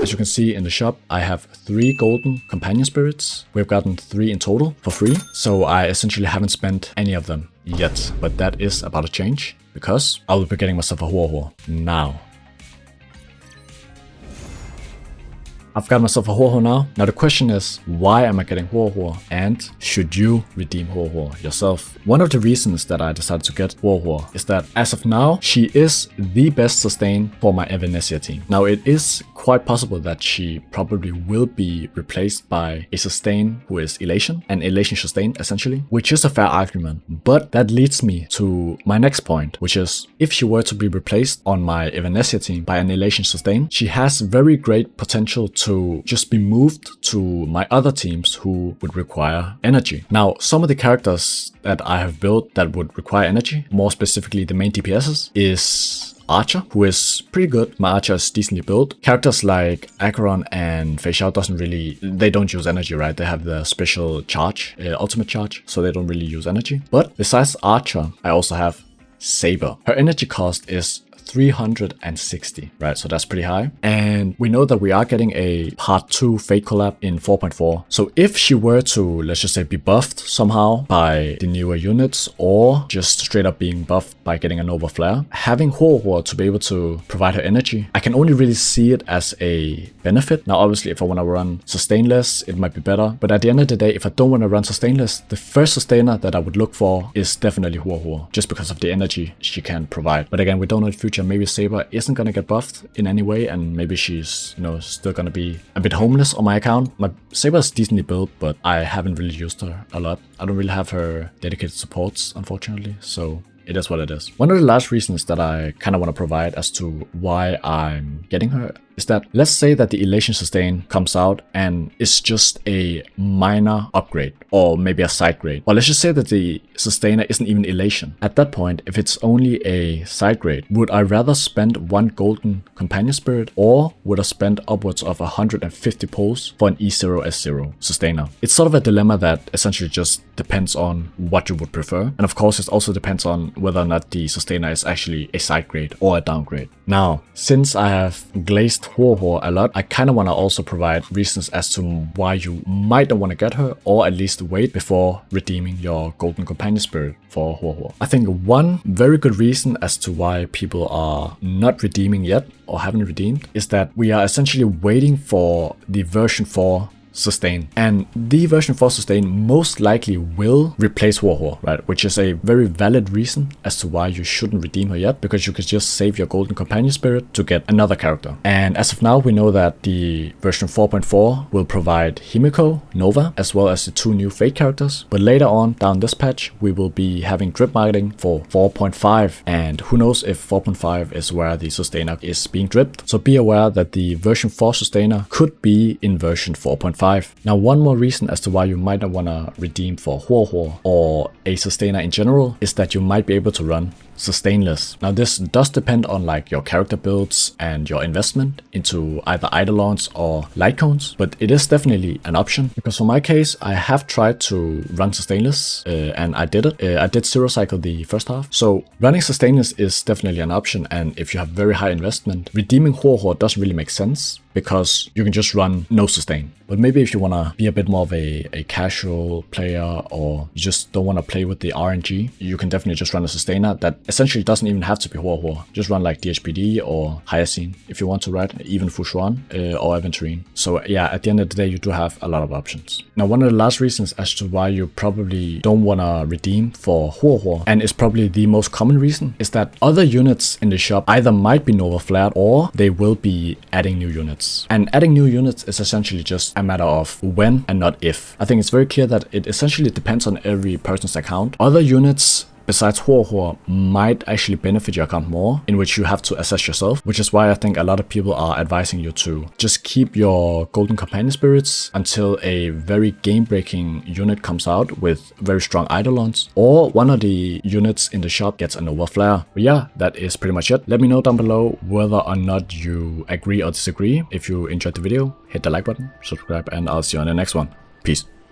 As you can see in the shop, I have 3 golden companion spirits. We've gotten 3 in total for free, so I essentially haven't spent any of them yet. But that is about to change, because I will be getting myself a Huohuo now. I've got myself a Huohuo now. Now the question is, why am I getting Huohuo, and should you redeem Huohuo yourself? One of the reasons that I decided to get Huohuo is that as of now, she is the best sustain for my Evanesia team. Now it is quite possible that she probably will be replaced by a sustain who is Elation, an Elation sustain essentially, which is a fair argument. But that leads me to my next point, which is if she were to be replaced on my Evanesia team by an Elation sustain, she has very great potential to just be moved to my other teams who would require energy. Now, some of the characters that I have built that would require energy, more specifically the main DPSs, is Archer, who is pretty good. My Archer is decently built. Characters like Acheron and Fei Xiao they don't use energy, right? They have the special charge, ultimate charge, so they don't really use energy. But besides Archer, I also have Saber. Her energy cost is 360, right? So that's pretty high. And we know that we are getting a part 2 Fate collab in 4.4. So if she were to, let's just say, be buffed somehow by the newer units, or just straight up being buffed by getting a Nova Flare, having Huohuo to be able to provide her energy, I can only really see it as a benefit. Now, obviously, if I want to run sustainless, it might be better. But at the end of the day, if I don't want to run sustainless, the first sustainer that I would look for is definitely Huohuo, just because of the energy she can provide. But again, we don't know the future. Maybe Saber isn't gonna get buffed in any way, and maybe she's, still gonna be a bit homeless on my account. My Saber is decently built, but I haven't really used her a lot. I don't really have her dedicated supports, unfortunately, so it is what it is. One of the last reasons that I kind of want to provide as to why I'm getting her is that, let's say that the Elation Sustain comes out and it's just a minor upgrade, or maybe a side grade. Or let's just say that the Sustainer isn't even Elation. At that point, if it's only a side grade, would I rather spend 1 golden companion spirit, or would I spend upwards of 150 pulls for an E0 S0 Sustainer? It's sort of a dilemma that essentially just depends on what you would prefer. And of course, it also depends on whether or not the Sustainer is actually a side grade or a downgrade. Now, since I have glazed Huohuo a lot, I kind of want to also provide reasons as to why you might not want to get her, or at least wait before redeeming your golden companion spirit for Huohuo. I think one very good reason as to why people are not redeeming yet, or haven't redeemed, is that we are essentially waiting for the version 4 sustain, and the version 4 sustain most likely will replace Huohuo, right? Which is a very valid reason as to why you shouldn't redeem her yet, because you could just save your golden companion spirit to get another character. And as of now, we know that the version 4.4 will provide Himiko, Nova, as well as the 2 new Fate characters. But later on down this patch, we will be having drip marketing for 4.5, and who knows if 4.5 is where the sustainer is being dripped. So be aware that the version 4 sustainer could be in version 4.5. Now, one more reason as to why you might not want to redeem for Huohuo or a sustainer in general is that you might be able to run sustainless. Now, this does depend on like your character builds and your investment into either Eidolons or light cones, but it is definitely an option, because for my case, I have tried to run sustainless and I did it. I did zero cycle the first half. So running sustainless is definitely an option, and if you have very high investment, redeeming Huohuo doesn't really make sense, because you can just run no sustain. But maybe if you want to be a bit more of a casual player, or you just don't want to play with the RNG, you can definitely just run a sustainer that essentially doesn't even have to be Huohuo. Just run like DHPD or Hyacinth if you want to, right? Even Fushuan or Aventurine. So yeah, at the end of the day, you do have a lot of options. Now, one of the last reasons as to why you probably don't want to redeem for Huohuo, and is probably the most common reason, is that other units in the shop either might be Nova Flared, or they will be adding new units. And adding new units is essentially just a matter of when and not if. I think it's very clear that it essentially depends on every person's account. Other units besides Huohuo might actually benefit your account more, in which you have to assess yourself, which is why I think a lot of people are advising you to just keep your golden companion spirits until a very game-breaking unit comes out with very strong Eidolons, or one of the units in the shop gets a Nova Flare. But yeah, that is pretty much it. Let me know down below whether or not you agree or disagree. If you enjoyed the video, hit the like button, subscribe, and I'll see you on the next one. Peace.